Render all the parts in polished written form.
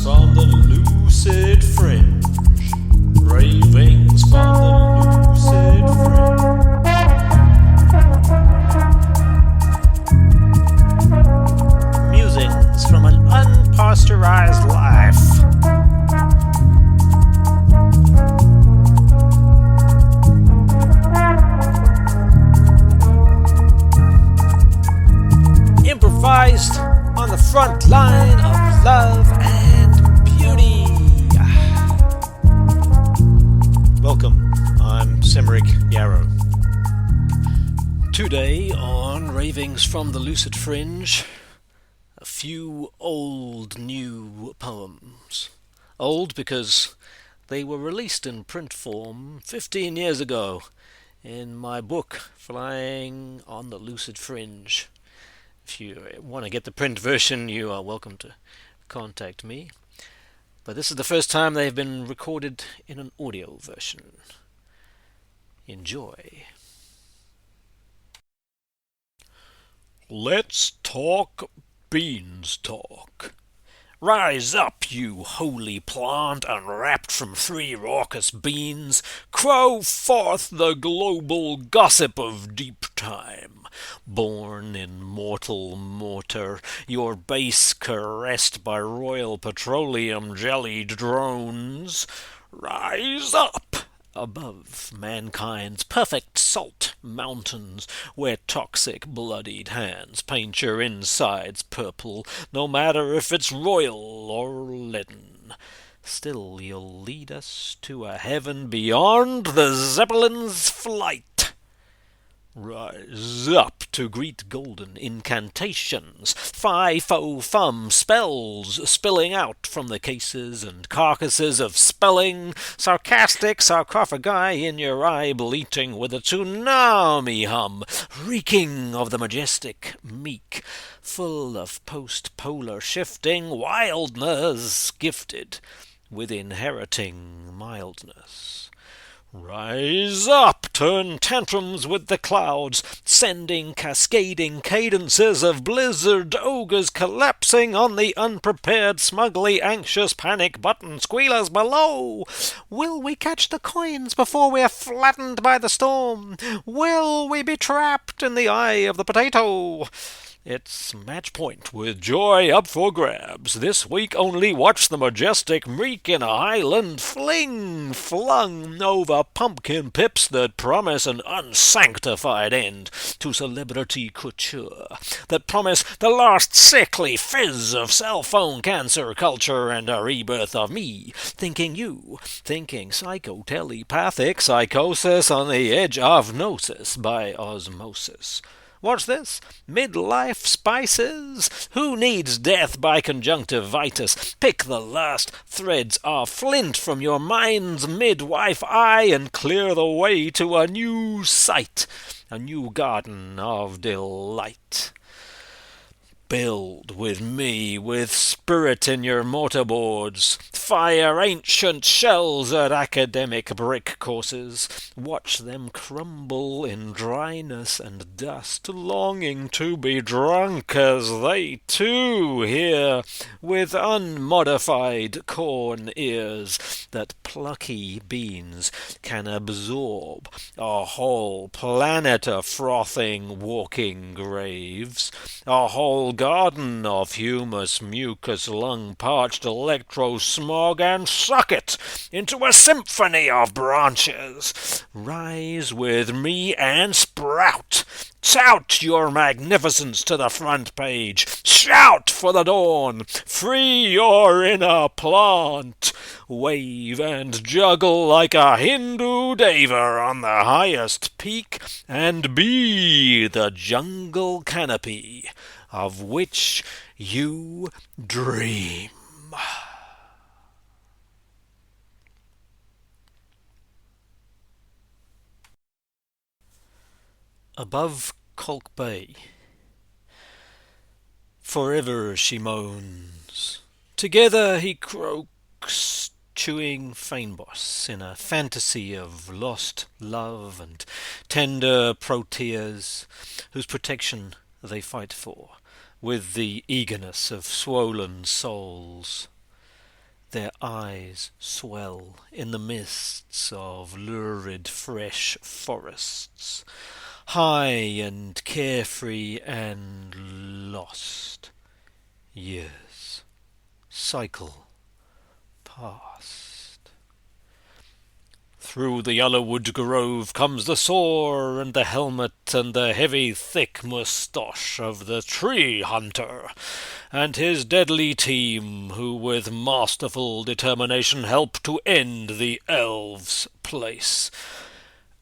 from the Lucid Fringe. Ravings from the Lucid Fringe. Musings from an unpasteurized life. Improvised on the front line of love and beauty. Welcome, I'm Semeric Yarrow. Today on Ravings from the Lucid Fringe, a few old new poems. Old because they were released in print form 15 years ago in my book, Flying on the Lucid Fringe. If you want to get the print version, you are welcome to contact me. But this is the first time they've been recorded in an audio version. Enjoy. Let's talk beanstalk. Rise up, you holy plant, unwrapped from 3 raucous beans. Crow forth the global gossip of deep time. Born in mortal mortar, your base caressed by royal petroleum jellied drones. Rise up above mankind's perfect salt mountains, where toxic bloodied hands paint your insides purple, no matter if it's royal or leaden. Still you'll lead us to a heaven beyond the Zeppelin's flight. Rise up to greet golden incantations, fie-fo-fum spells spilling out from the cases and carcasses of spelling, sarcastic sarcophagi in your eye bleating with a tsunami hum, reeking of the majestic meek, full of post-polar shifting wildness, gifted with inheriting mildness. Rise up, turn tantrums with the clouds, sending cascading cadences of blizzard ogres collapsing on the unprepared, smugly anxious panic button squealers below. Will we catch the coins before we're flattened by the storm? Will we be trapped in the eye of the potato? It's match point with joy up for grabs. This week only watch the majestic meek in a highland flung over pumpkin pips that promise an unsanctified end to celebrity couture, that promise the last sickly fizz of cell phone cancer culture and a rebirth of me, thinking psychotelepathic psychosis on the edge of gnosis by osmosis. What's this? Midlife spices? Who needs death by conjunctivitis? Pick the last threads of flint from your mind's midwife eye and clear the way to a new sight, a new garden of delight. Build with me, with spirit in your mortarboards. Fire ancient shells at academic brick courses. Watch them crumble in dryness and dust, longing to be drunk as they too hear, with unmodified corn ears that plucky beans can absorb. A whole planet of frothing walking graves. A whole garden of humus, mucus, lung-parched electro-smog, and suck it into a symphony of branches. Rise with me and sprout. Tout your magnificence to the front page. Shout for the dawn. Free your inner plant. Wave and juggle like a Hindu deva on the highest peak, and be the jungle canopy of which you dream. Above Kalk Bay, forever she moans. Together he croaks, chewing feinboss in a fantasy of lost love and tender proteas, whose protection they fight for, with the eagerness of swollen souls. Their eyes swell in the mists of lurid fresh forests, high and carefree and lost. Years cycle past. Through the yellowwood grove comes the sword and the helmet and the heavy thick moustache of the tree hunter and his deadly team, who with masterful determination help to end the elves' place,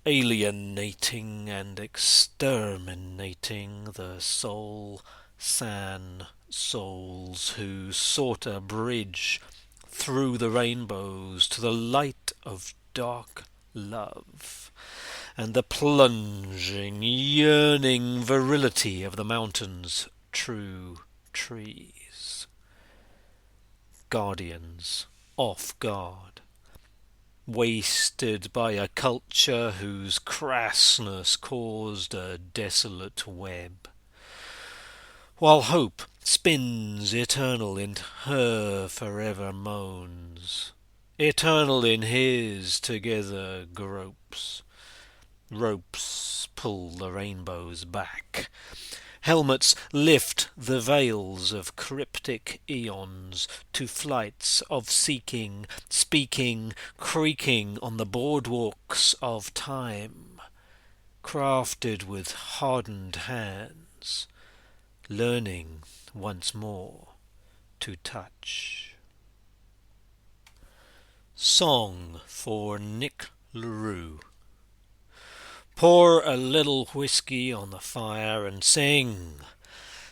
alienating and exterminating the soul-san souls who sought a bridge through the rainbows to the light of dark love, and the plunging, yearning virility of the mountain's true trees. Guardians off guard, wasted by a culture whose crassness caused a desolate web, while hope spins eternal in her forever moans, eternal in his together gropes. Ropes pull the rainbows back. Helmets lift the veils of cryptic eons to flights of seeking, speaking, creaking on the boardwalks of time, crafted with hardened hands, learning once more to touch. Song for Nic Le Roux. Pour a little whiskey on the fire and sing.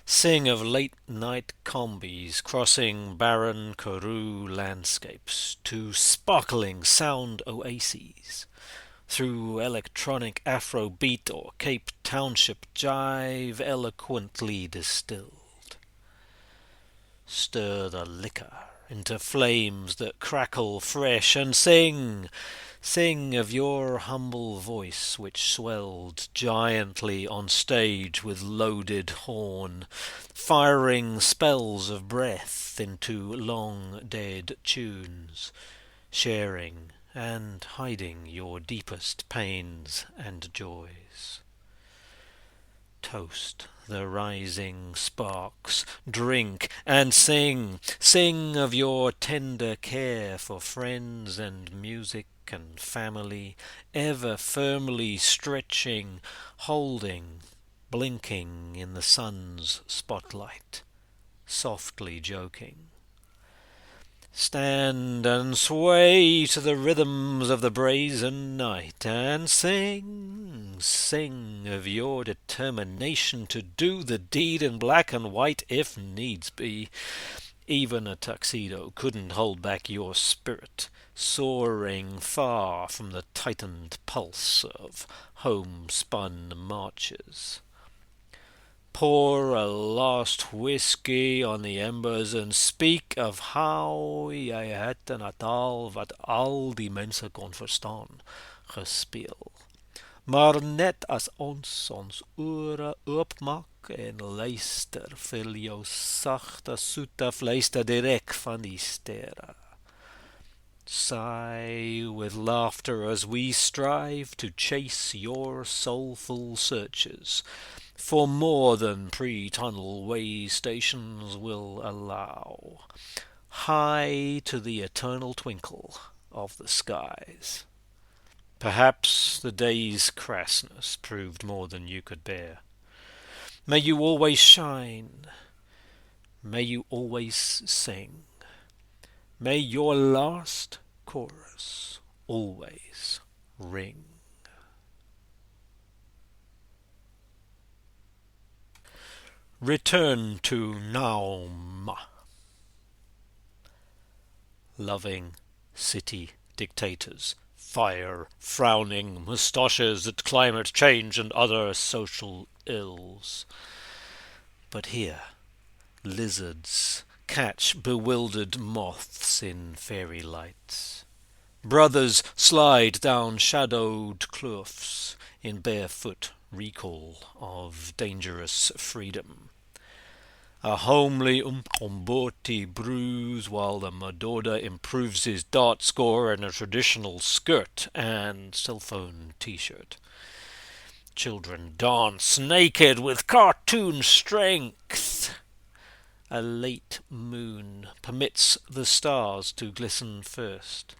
Sing of late-night combis crossing barren Karoo landscapes to sparkling sound oases, through electronic Afrobeat or Cape Township jive eloquently distilled. Stir the liquor into flames that crackle fresh and sing. Sing of your humble voice which swelled giantly on stage with loaded horn, firing spells of breath into long dead tunes, sharing and hiding your deepest pains and joys. Toast the rising sparks, drink and sing. Sing of your tender care for friends and music and family, ever firmly stretching, holding, blinking in the sun's spotlight, softly joking. Stand and sway to the rhythms of the brazen night, and sing, sing of your determination to do the deed in black and white if needs be. Even a tuxedo couldn't hold back your spirit, soaring far from the tightened pulse of homespun marches. Pour a last whiskey on the embers and speak of how jy het in 'n taal wat al die mense kon verstaan, gespeel. Maar net as ons ore oopmaak en luister, vir jou sagte, soete fluister direk van die sterre. Sigh with laughter as we strive to chase your soulful searches for more than pre-tunnel way stations will allow, high to the eternal twinkle of the skies. Perhaps the day's crassness proved more than you could bear. May you always shine. May you always sing. May your last chorus always ring. Return to Naum. Loving city dictators, fire-frowning moustaches at climate change and other social ills. But here, lizards catch bewildered moths in fairy lights. Brothers slide down shadowed kloofs in barefoot recall of dangerous freedom. A homely umcomboti brews while the Madoda improves his dart score in a traditional skirt and cell phone t-shirt. Children dance naked with cartoon strength. A late moon permits the stars to glisten first,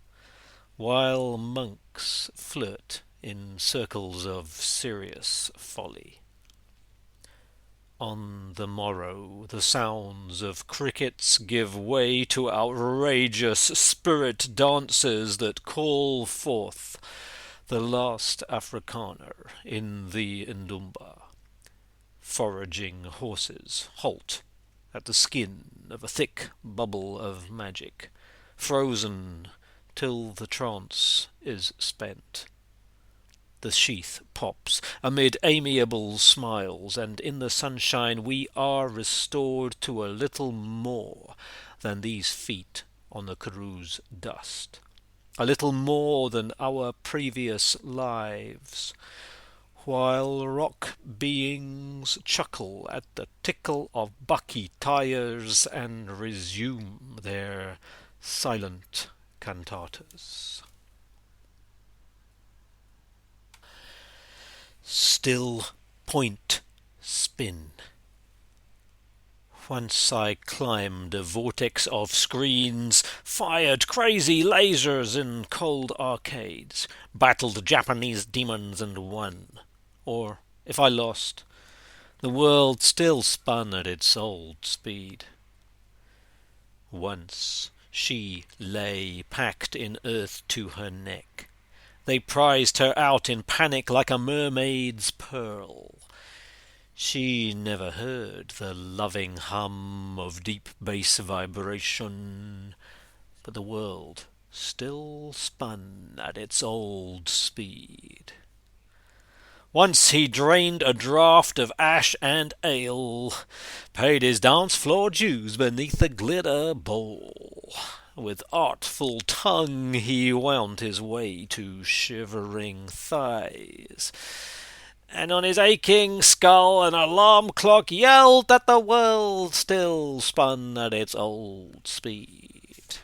while monks flirt in circles of serious folly. On the morrow, the sounds of crickets give way to outrageous spirit dances that call forth the last Afrikaner in the Ndumba. Foraging horses halt at the skin of a thick bubble of magic, frozen till the trance is spent. The sheath pops amid amiable smiles, and in the sunshine we are restored to a little more than these feet on the Karoo's dust, a little more than our previous lives, while rock beings chuckle at the tickle of bucky tires and resume their silent cantatas. Still point spin. Once I climbed a vortex of screens, fired crazy lasers in cold arcades, battled Japanese demons and won. Or, if I lost, the world still spun at its old speed. Once she lay packed in earth to her neck. They prized her out in panic like a mermaid's pearl. She never heard the loving hum of deep bass vibration, but the world still spun at its old speed. Once he drained a draught of ash and ale, paid his dance floor dues beneath the glitter bowl. With artful tongue he wound his way to shivering thighs, and on his aching skull an alarm clock yelled that the world still spun at its old speed.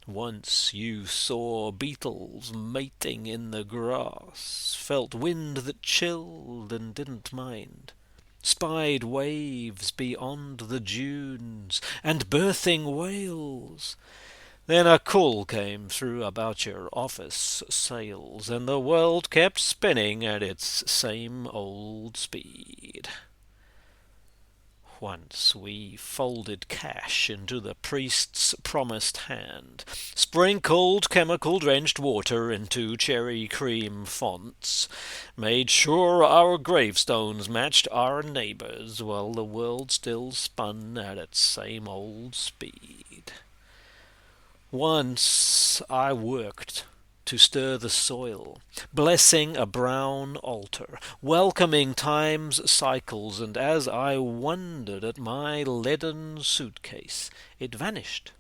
Once you saw beetles mating in the grass, felt wind that chilled and didn't mind, spied waves beyond the dunes, and birthing whales. Then a call came through about your office sales, and the world kept spinning at its same old speed. Once we folded cash into the priest's promised hand, sprinkled chemical-drenched water into cherry cream fonts, made sure our gravestones matched our neighbors, while the world still spun at its same old speed. Once I worked to stir the soil, blessing a brown altar, welcoming time's cycles, and as I wondered at my leaden suitcase, it vanished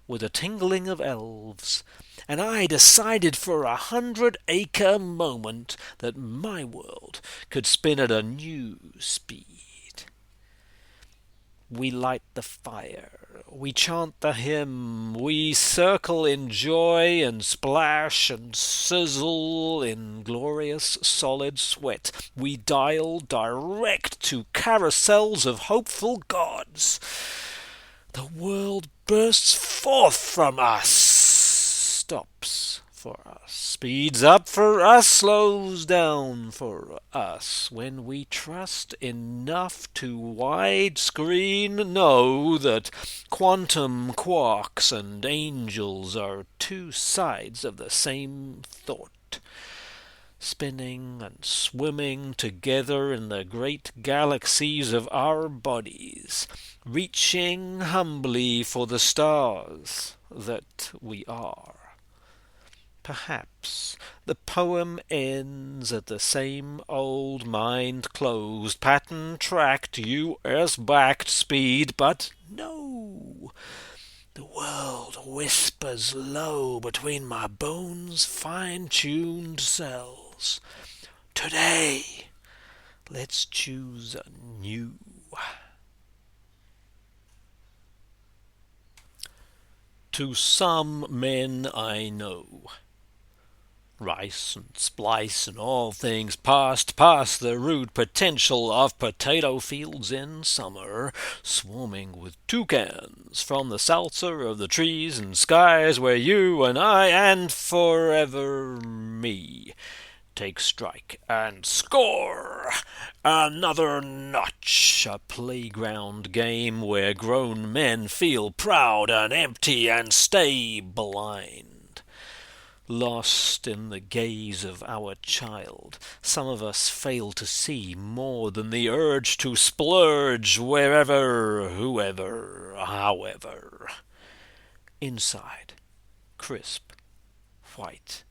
with a tingling of elves, and I decided for 100-acre moment that my world could spin at a new speed. We light the fire, we chant the hymn, we circle in joy and splash and sizzle in glorious solid sweat. We dial direct to carousels of hopeful gods. The world bursts forth from us, stops for us, speeds up for us, slows down for us, when we trust enough to widescreen know that quantum quarks and angels are two sides of the same thought, spinning and swimming together in the great galaxies of our bodies, reaching humbly for the stars that we are. Perhaps the poem ends at the same old mind-closed, pattern-tracked, US-backed speed, but no! The world whispers low between my bones' fine-tuned cells. Today, let's choose anew. to some men I know. Rice and splice and all things past the rude potential of potato fields in summer, swarming with toucans from the salsa of the trees and skies where you and I and forever me take strike and score another notch, a playground game where grown men feel proud and empty and stay blind. Lost in the gaze of our child, some of us fail to see more than the urge to splurge wherever, whoever, however. Inside, crisp, white.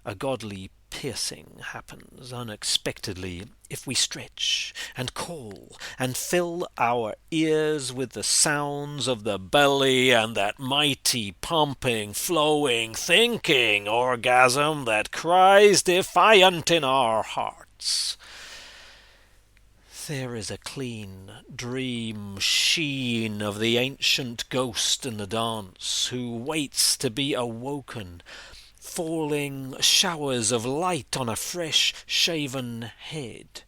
A godly piercing happens unexpectedly if we stretch and call and fill our ears with the sounds of the belly and that mighty pumping, flowing, thinking orgasm that cries defiant in our hearts. There is a clean dream sheen of the ancient ghost in the dance who waits to be awoken, falling showers of light on a fresh shaven head,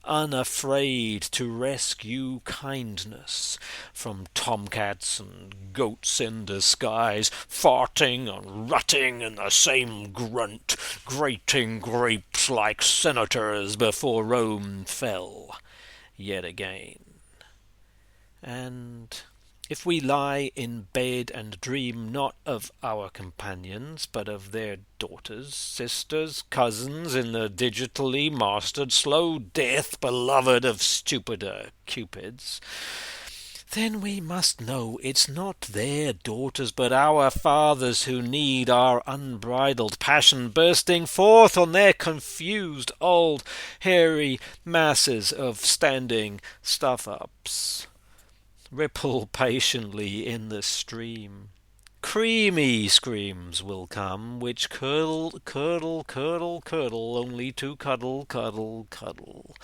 unafraid to rescue kindness from tomcats and goats in disguise, farting and rutting in the same grunt, grating grapes like senators before Rome fell yet again. And if we lie in bed and dream not of our companions, but of their daughters, sisters, cousins in the digitally mastered slow death beloved of stupider cupids, then we must know it's not their daughters but our fathers who need our unbridled passion bursting forth on their confused old hairy masses of standing stuff-ups. Ripple patiently in the stream. Creamy screams will come, which curdle, curdle, curdle, curdle, only to cuddle, cuddle, cuddle,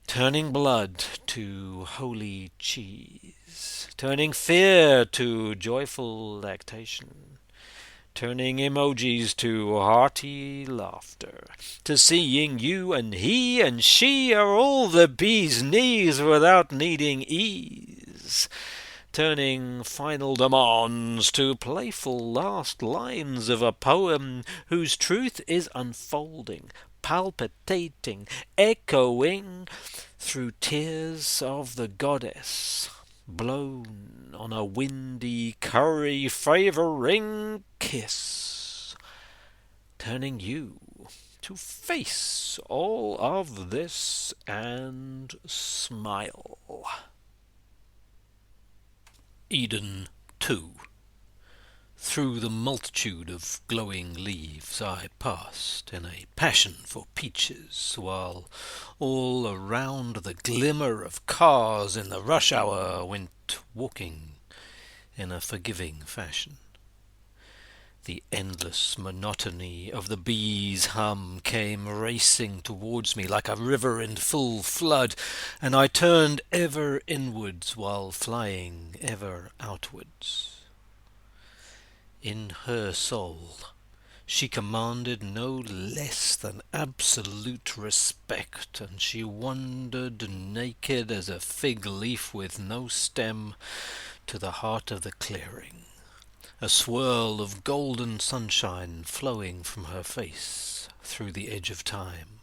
turning blood to holy cheese, turning fear to joyful lactation, turning emojis to hearty laughter, to seeing you and he and she are all the bee's knees without needing ease, turning final demands to playful last lines of a poem whose truth is unfolding, palpitating, echoing through tears of the goddess, blown on a windy, curry-favouring kiss, turning you to face all of this and smile. Eden 2. Through the multitude of glowing leaves I passed in a passion for peaches, while all around the glimmer of cars in the rush hour went walking in a forgiving fashion. The endless monotony of the bees' hum came racing towards me like a river in full flood, and I turned ever inwards while flying ever outwards. In her soul she commanded no less than absolute respect, and she wandered naked as a fig leaf with no stem to the heart of the clearing, a swirl of golden sunshine flowing from her face through the edge of time.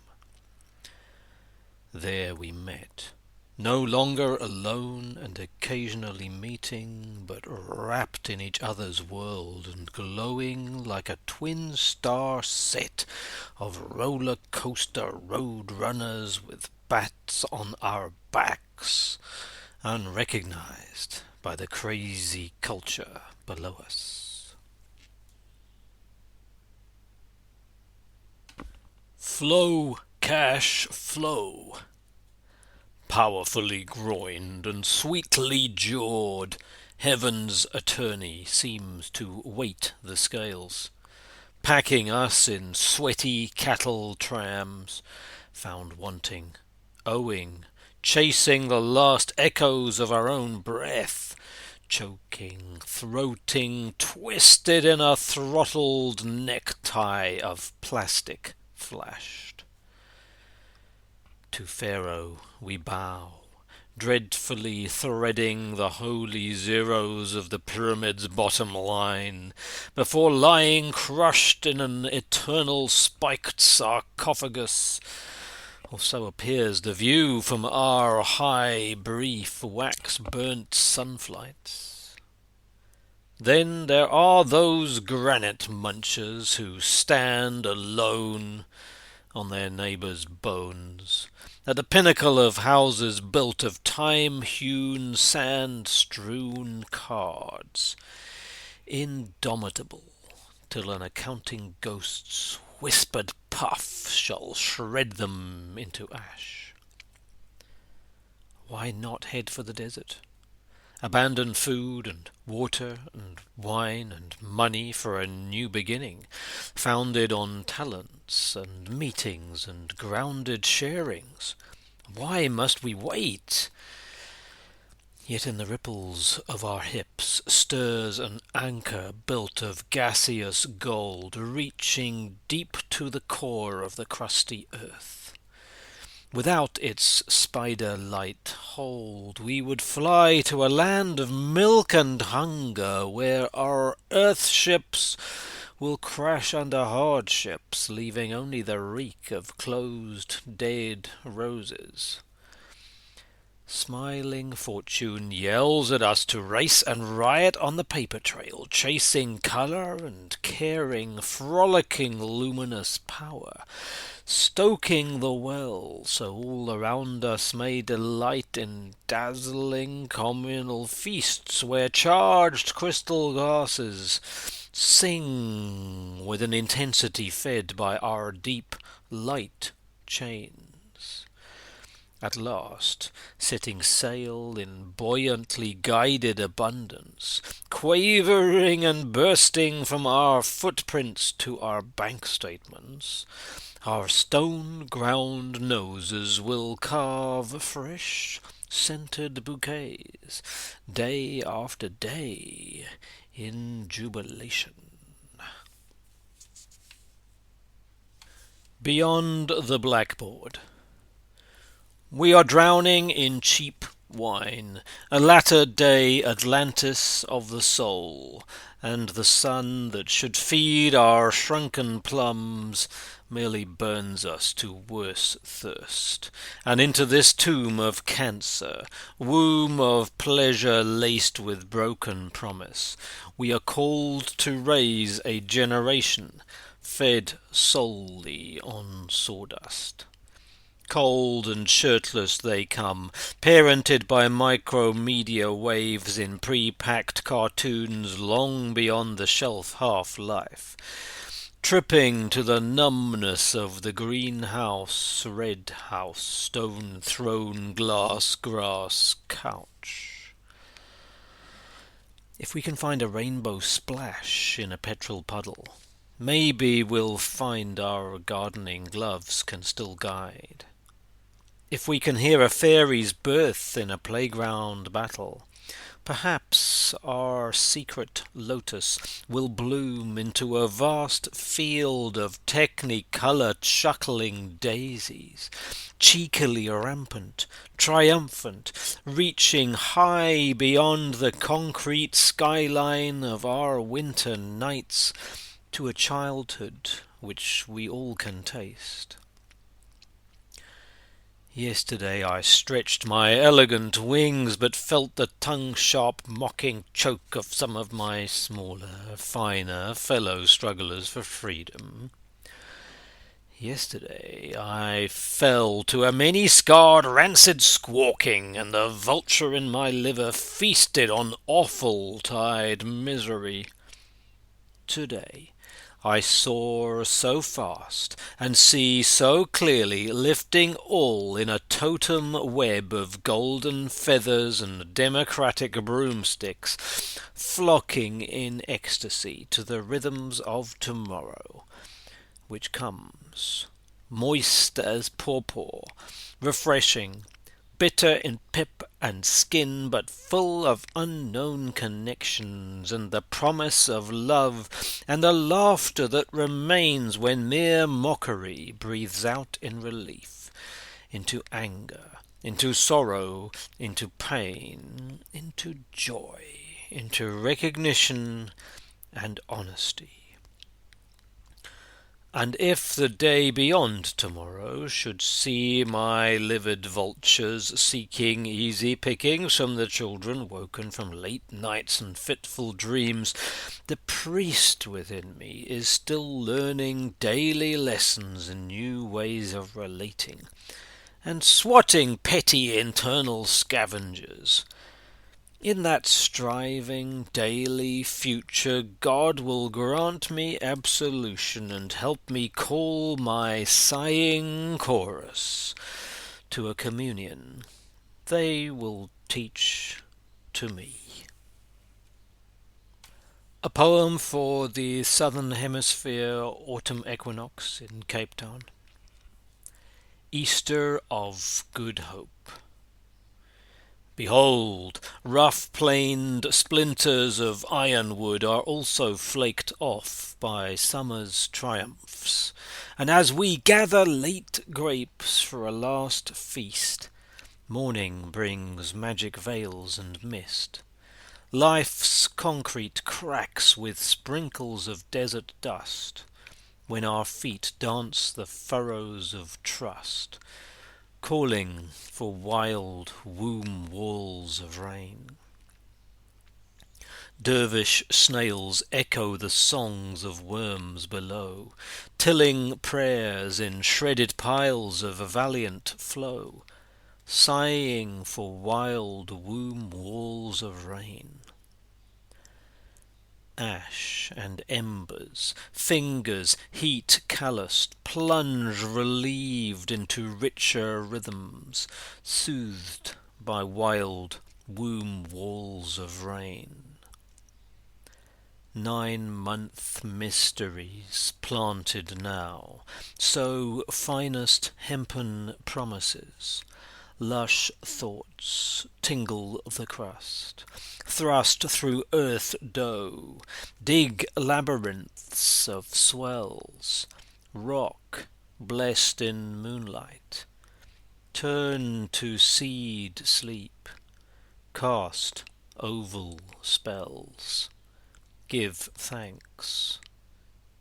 There we met, no longer alone and occasionally meeting, but wrapped in each other's world and glowing like a twin star set of roller coaster road runners with bats on our backs, unrecognized by the crazy culture below us. Flow, cash, flow. Powerfully groined and sweetly jawed, heaven's attorney seems to weight the scales, packing us in sweaty cattle trams, found wanting, owing, chasing the last echoes of our own breath, choking, throating, twisted in a throttled necktie of plastic flashed. To Pharaoh we bow, dreadfully threading the holy zeros of the pyramid's bottom line, before lying crushed in an eternal spiked sarcophagus, or so appears the view from our high, brief, wax-burnt sunflights. Then there are those granite munchers who stand alone on their neighbours' bones, at the pinnacle of houses built of time-hewn, sand-strewn cards, indomitable, till an accounting ghost's whispered puff shall shred them into ash. Why not head for the desert? Abandon food and water and wine and money for a new beginning, founded on talents and meetings and grounded sharings. Why must we wait? Yet in the ripples of our hips stirs an anchor built of gaseous gold, reaching deep to the core of the crusty earth. Without its spider-light hold, we would fly to a land of milk and hunger, where our earth ships will crash under hardships, leaving only the reek of closed, dead roses. Smiling fortune yells at us to race and riot on the paper trail, chasing colour and caring, frolicking luminous power, stoking the well so all around us may delight in dazzling communal feasts where charged crystal glasses sing with an intensity fed by our deep light chains. At last, setting sail in buoyantly guided abundance, quavering and bursting from our footprints to our bank statements, our stone-ground noses will carve fresh, scented bouquets, day after day, in jubilation. Beyond the Blackboard. We are drowning in cheap wine, a latter-day Atlantis of the soul, and the sun that should feed our shrunken plums merely burns us to worse thirst, and into this tomb of cancer, womb of pleasure laced with broken promise, we are called to raise a generation fed solely on sawdust. Cold and shirtless they come, parented by micromedia waves in pre-packed cartoons long beyond the shelf half-life, tripping to the numbness of the greenhouse, red house, stone-thrown glass grass couch. If we can find a rainbow splash in a petrol puddle, maybe we'll find our gardening gloves can still guide. If we can hear a fairy's birth in a playground battle, perhaps our secret lotus will bloom into a vast field of technicolor chuckling daisies, cheekily rampant, triumphant, reaching high beyond the concrete skyline of our winter nights to a childhood which we all can taste. Yesterday I stretched my elegant wings, but felt the tongue-sharp mocking choke of some of my smaller, finer fellow-strugglers for freedom. Yesterday I fell to a many-scarred, rancid squawking, and the vulture in my liver feasted on awful-tide misery. Today I soar so fast and see so clearly, lifting all in a totem web of golden feathers and democratic broomsticks, flocking in ecstasy to the rhythms of tomorrow, which comes, moist as pawpaw, refreshing, bitter in pip and skin, but full of unknown connections, and the promise of love, and the laughter that remains when mere mockery breathes out in relief, into anger, into sorrow, into pain, into joy, into recognition and honesty. And if the day beyond tomorrow should see my livid vultures seeking easy pickings from the children woken from late nights and fitful dreams, the priest within me is still learning daily lessons in new ways of relating, and swatting petty internal scavengers. In that striving daily future, God will grant me absolution and help me call my sighing chorus to a communion they will teach to me. A poem for the Southern Hemisphere autumn equinox in Cape Town. Easter of Good Hope. Behold, rough-planed splinters of ironwood are also flaked off by summer's triumphs, and as we gather late grapes for a last feast, morning brings magic veils and mist. Life's concrete cracks with sprinkles of desert dust, when our feet dance the furrows of trust, calling for wild womb walls of rain. Dervish snails echo the songs of worms below, tilling prayers in shredded piles of a valiant flow, sighing for wild womb walls of rain. Ash and embers, fingers heat calloused, plunge relieved into richer rhythms, soothed by wild womb walls of rain. 9-month mysteries planted now, sow finest hempen promises. Lush thoughts tingle the crust, thrust through earth dough, dig labyrinths of swells, rock blessed in moonlight, turn to seed sleep, cast oval spells, give thanks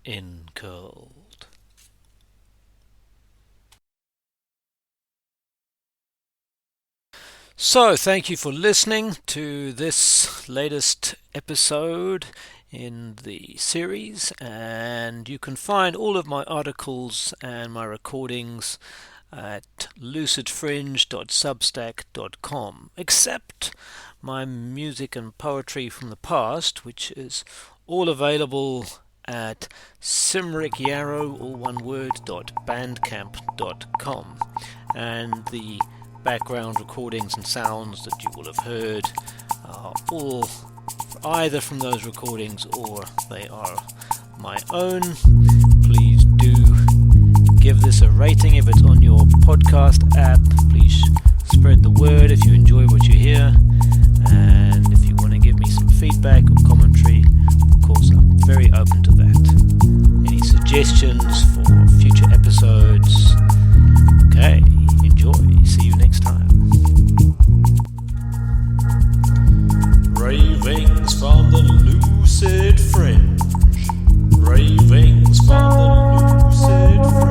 incurled. So, thank you for listening to this latest episode in the series, and you can find all of my articles and my recordings at lucidfringe.substack.com, except my music and poetry from the past, which is all available at simrickyarrow, all one word, .bandcamp.com, and the background recordings and sounds that you will have heard are all either from those recordings or they are my own. Please do give this a rating if it's on your podcast app. Please spread the word if you enjoy what you hear, and if you want to give me some feedback or commentary, of course I'm very open to that. Any suggestions for future episodes? Okay, enjoy. See you next time. Ravings from the Lucid Fringe. Ravings from the Lucid Fringe.